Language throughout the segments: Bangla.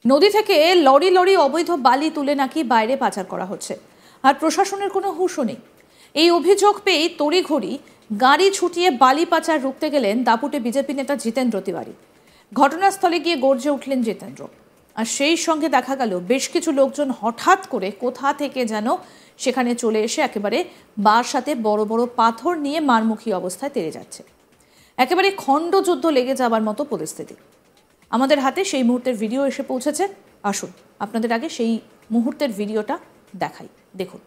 নদী থেকে লরি লরি অবৈধ বালি তুলে নাকি বাইরে পাচার করা হচ্ছে, আর প্রশাসনের কোনো হুঁশও নেই। এই অভিযোগ পেয়ে তড়িঘড়ি গাড়ি ছুটিয়ে বালি পাচার রুখতে গেলেন দাপুটে বিজেপি নেতা জিতেন্দ্র তিওয়ারি। ঘটনাস্থলে গিয়ে গর্জে উঠলেন জিতেন্দ্র, আর সেই সঙ্গে দেখা গেল বেশ কিছু লোকজন হঠাৎ করে কোথা থেকে যেন সেখানে চলে এসে একেবারে বার সাথে বড় বড় পাথর নিয়ে মারমুখী অবস্থায় তেড়ে যাচ্ছে। একেবারে খণ্ডযুদ্ধ লেগে যাবার মতো পরিস্থিতি। আমাদের হাতে সেই মুহূর্তের ভিডিও এসে পৌঁছেছে, আসুন আপনাদের আগে সেই মুহূর্তের ভিডিওটা দেখাই, দেখুন।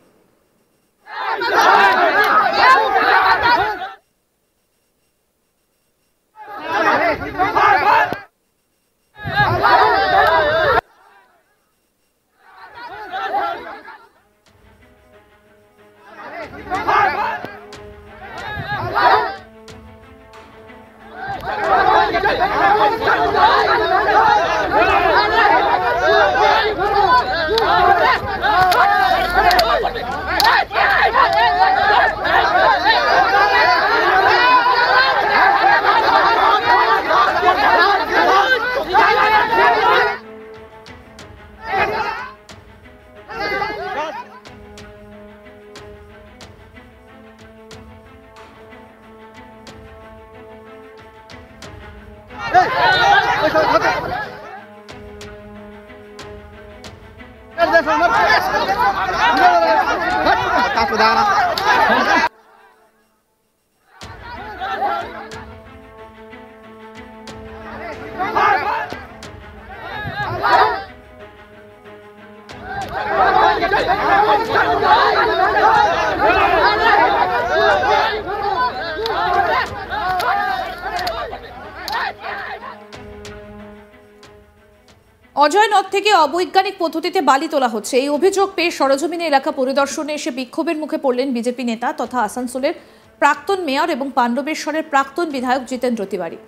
অজয় নদ থেকে অবৈজ্ঞানিক পদ্ধতিতে বালি তোলা হচ্ছে, এই অভিযোগ পেয়ে সরেজমিনে এলাকা পরিদর্শনে এসে বিক্ষোভের মুখে পড়লেন বিজেপি নেতা তথা আসানসোলের প্রাক্তন মেয়র এবং পাণ্ডবেশ্বরের প্রাক্তন বিধায়ক জিতেন্দ্র তিওয়ারি।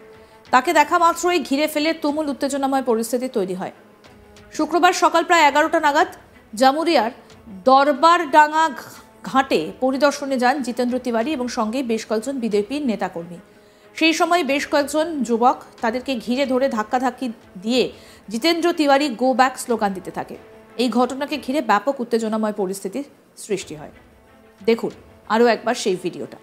তাকে দেখা মাত্রই ঘিরে ফেলে তুমুল উত্তেজনাময় পরিস্থিতি তৈরি হয়। শুক্রবার সকাল প্রায় 11টা নাগাদ জামুরিয়ার দরবারডাঙ্গা ঘাটে পরিদর্শনে যান জিতেন্দ্র তিওয়ারি এবং সঙ্গে বেশ কয়েকজন বিজেপির নেতাকর্মী। সেই সময় বেশ কয়েকজন যুবক তাদেরকে ঘিরে ধরে ধাক্কাধাক্কি দিয়ে Jitendra Tiwari go back slogan দিতে থাকে। এই ঘটনাকে ঘিরে ব্যাপক উত্তেজনাময় পরিস্থিতির সৃষ্টি হয়। দেখুন আরও একবার সেই ভিডিওটা।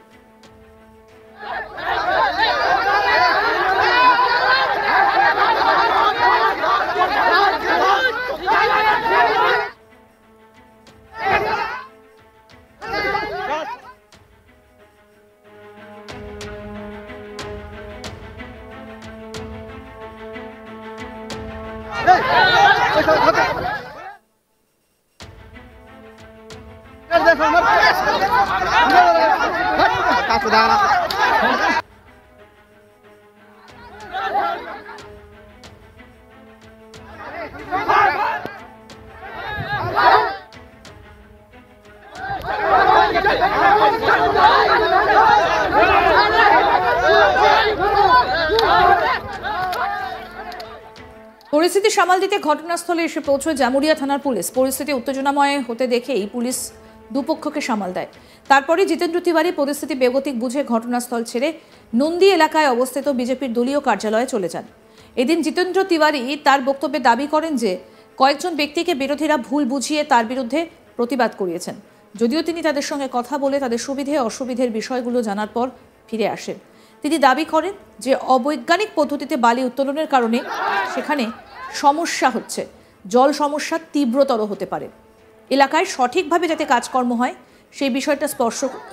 পরিস্থিতি সামাল দিতে ঘটনাস্থলে এসে পৌঁছয় জামুরিয়া থানার পুলিশ। পরিস্থিতি উত্তেজনাময় হতে দেখেই পুলিশ দুপক্ষকে সামাল দেয়। তারপরে জিতেন্দ্র তিওয়ারি পরিস্থিতি বেগতিক বুঝে ঘটনাস্থল ছেড়ে নন্দী এলাকায় অবস্থিত বিজেপির দলীয় কার্যালয়ে চলে যান। এদিন জিতেন্দ্র তিওয়ারি তার বক্তব্যে দাবি করেন যে কয়েকজন ব্যক্তিকে বিরোধীরা ভুল বুঝিয়ে তার বিরুদ্ধে প্রতিবাদ করিয়েছেন। যদিও তিনি তাদের সঙ্গে কথা বলে তাদের সুবিধে অসুবিধের বিষয়গুলো জানার পর ফিরে আসেন। তিনি দাবি করেন যে অবৈজ্ঞানিক পদ্ধতিতে বালি উত্তোলনের কারণে সেখানে সমস্যা হচ্ছে, জল সমস্যা তীব্রতর হতে পারে। এলাকায় সঠিকভাবে যাতে কাজকর্ম হয় সেই বিষয়টা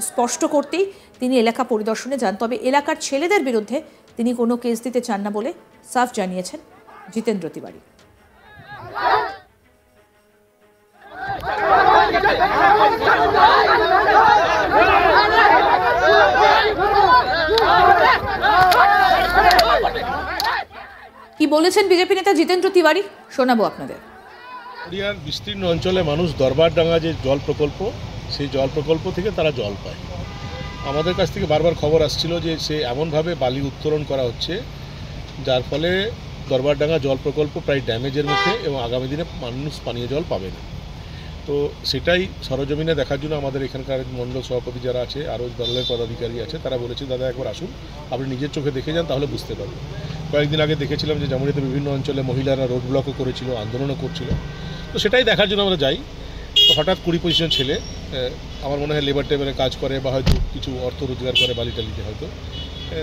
স্পষ্ট করতেই তিনি এলাকা পরিদর্শনে যান। তবে এলাকার ছেলেদের বিরুদ্ধে তিনি কোনো কেস দিতে চান না বলে সাফ জানিয়েছেন জিতেন্দ্র তিওয়ারি। কি বলেছেন বিজেপি নেতা জিতেন্দ্র তিওয়ারি শোনাবো আপনাদের। হরিয়ার বিস্তীর্ণ অঞ্চলে মানুষ দরবারডাঙ্গা যে জল প্রকল্প, সেই জল প্রকল্প থেকে তারা জল পায়। আমাদের কাছ থেকে বারবার খবর আসছিল যে সে এমনভাবে বালি উত্তোলন করা হচ্ছে যার ফলে দরবারডাঙ্গা জল প্রকল্প প্রায় ড্যামেজের মুখে এবং আগামী দিনে মানুষ পানীয় জল পাবে না। তো সেটাই সরজমিনে দেখার জন্য আমাদের এখানকার মণ্ডল সভাপতি যারা আছে, আরও দলের পদাধিকারী আছে, তারা বলেছে দাদা একবার আসুন, আপনি নিজের চোখে দেখে যান, তাহলে বুঝতে পারবেন। কয়েকদিন আগে দেখেছিলাম যে জামুরিয়াতে বিভিন্ন অঞ্চলে মহিলারা রোড ব্লকও করেছিল, আন্দোলনও করছিল। তো সেটাই দেখার জন্য আমরা যাই। তো হঠাৎ 20-25 জন ছেলে, আমার মনে হয় লেবার টেবারে কাজ করে বা হয়তো কিছু অর্থ রোজগার করে বালি টালিতে, হয়তো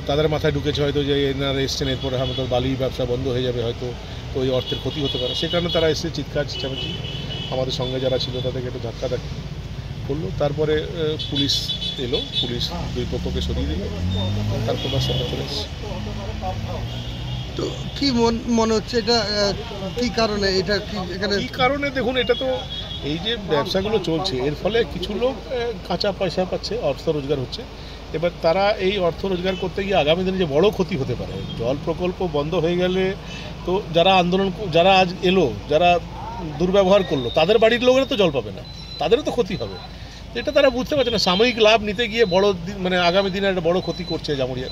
তাদের মাথায় ঢুকেছে হয়তো যে এনারা এসছেন এরপরে আমাদের বালি ব্যবসা বন্ধ হয়ে যাবে, হয়তো তো ওই অর্থের ক্ষতি হতে পারে। সে কারণে তারা এসে চিৎকার চেঁচামেচি, আমাদের সঙ্গে যারা ছিল তাদেরকে একটু ধাক্কাধাক্কি করলো। তারপরে পুলিশ এলো, পুলিশ দুই পক্ষকে সরিয়ে দিল, তারপর বাস আমরা চলে এসেছি। তো কি মনে হচ্ছে এটা কি কারণে, এটা কি এখানে কি কারণে? দেখুন, এটা তো এই যে ব্যবসাগুলো চলছে এর ফলে কিছু লোক কাঁচা পয়সা পাচ্ছে, অর্থ রোজগার হচ্ছে। এবার তারা এই অর্থ রোজগার করতে গিয়ে আগামী দিনে যে বড় ক্ষতি হতে পারে, জল প্রকল্প বন্ধ হয়ে গেলে তো যারা আন্দোলন, যারা আজ এলো, যারা দুর্ব্যবহার করলো, তাদের বাড়ির লোকেরা তো জল পাবে না, তাদেরও তো ক্ষতি হবে। এটা তারা বুঝতে পারছে না। সাময়িক লাভ নিতে গিয়ে মানে আগামী দিনে একটা বড় ক্ষতি করছে জামুরিয়া।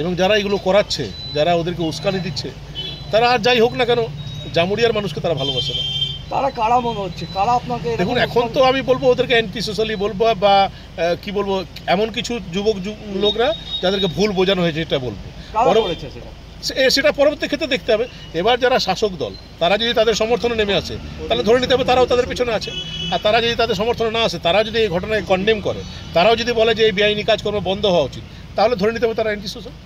এবং যারা এগুলো করাচ্ছে, যারা ওদেরকে উস্কানি দিচ্ছে, তারা আর যাই হোক না কেন জামুরিয়ার মানুষকে তারা ভালোবাসে না। তারা কারা মনে হচ্ছে, কারা আপনাকে? দেখুন, এখন তো আমি বলবো ওদেরকে অ্যান্টি সোশ্যালি বলবো, বা কি বলবো, এমন কিছু যুবক লোকরা যাদেরকে ভুল বোঝানো হয়েছে এটা বলবো। সেটা পরবর্তী ক্ষেত্রে দেখতে হবে। এবার যারা শাসক দল, তারা যদি তাদের সমর্থনে নেমে আসে, তাহলে ধরে নিতে হবে তারাও তাদের পিছনে আছে। আর তারা যদি তাদের সমর্থনে না আসে, তারা যদি এই ঘটনায় কন্ডেম করে, তারাও যদি বলে যে এই বেআইনি কাজকর্ম বন্ধ হওয়া উচিত, তাহলে ধরে নিতে হবে তারা অ্যান্টি সোশ্যাল।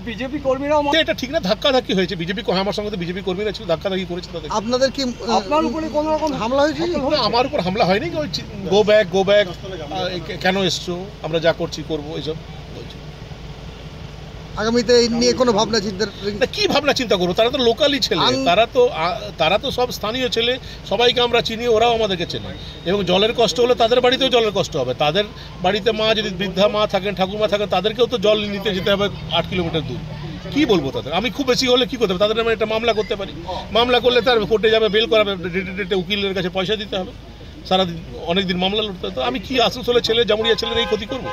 বিজেপি কর্মীরাও এটা ঠিক না, ধাক্কাধাক্কি হয়েছে। বিজেপি, আমার সঙ্গে তো বিজেপি কর্মীরা ছিল, ধাক্কাধাক্কি করেছে তাদের। আপনাদের কি আপনার উপরে কোনো রকম হামলা হয়েছে? আমার উপর হামলা হয়নি। গো ব্যাক, কেন এসছো, আমরা যা করছি করবো, এইসব বলছি। আগামীতে এই নিয়ে কোনো ভাবনা চিন্তা? কি ভাবনা চিন্তা করবো? তারা তো লোকালি ছেলে, তারা তো সব স্থানীয় ছেলে, সবাইকে আমরা চিনি, ওরাও আমাদেরকে চেনে। এবং জলের কষ্ট হলে তাদের বাড়িতেও জলের কষ্ট হবে। তাদের বাড়িতে মা যদি বৃদ্ধা মা থাকেন, ঠাকুমা থাকেন, তাদেরকেও তো জল নিতে যেতে হবে 8 কিলোমিটার দূর। কি বলবো তাদের? আমি খুব বেশি হলে কি করতে হবে? তাদের নামে একটা মামলা করতে পারি। মামলা করলে তার কোর্টে যাবে, বেল করাবে, ডেটে উকিলের কাছে পয়সা দিতে হবে, সারাদিন অনেকদিন মামলা লড়তে হবে। তো আমি কি আসানসোলের ছেলে, জামুরিয়া ছেলের এই ক্ষতি করবো?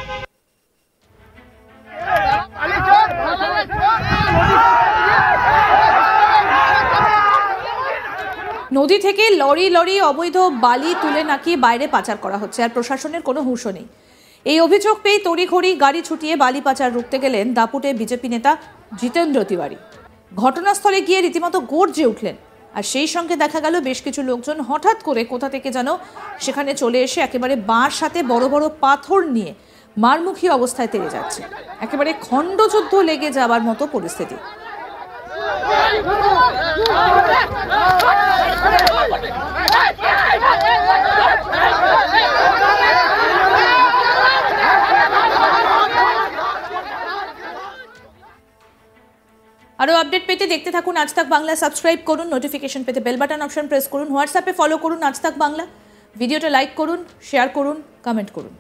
নদী থেকে লরি লরি অবৈধ বালি তুলে নাকি বাইরে পাচার করা হচ্ছে, আর প্রশাসনের কোনো হুঁশও নেই। এই অভিযোগ পেয়ে তড়িঘড়ি গাড়ি ছুটিয়ে বালি পাচার রুখতে গেলেন দাপুটে বিজেপি নেতা জিতেন্দ্র তিওয়ারি। ঘটনাস্থলে গিয়ে রীতিমতো গর্জে উঠলেন। আর সেই সঙ্গে দেখা গেল বেশ কিছু লোকজন হঠাৎ করে কোথা থেকে যেন সেখানে চলে এসে একেবারে বাঁশ হাতে বড় বড় পাথর নিয়ে মারমুখী অবস্থায় তেড়ে যাচ্ছে। একেবারে খণ্ডযুদ্ধ লেগে যাবার মতো পরিস্থিতি। আরও আপডেট পেতে দেখতে থাকুন আজ তাক বাংলা। সাবস্ক্রাইব করুন, নোটিফিকেশন পেতে বেল বাটন অপশন প্রেস করুন, হোয়াটসঅ্যাপে ফলো করুন আজ তাক বাংলা। ভিডিওটা লাইক করুন, শেয়ার করুন, কমেন্ট করুন।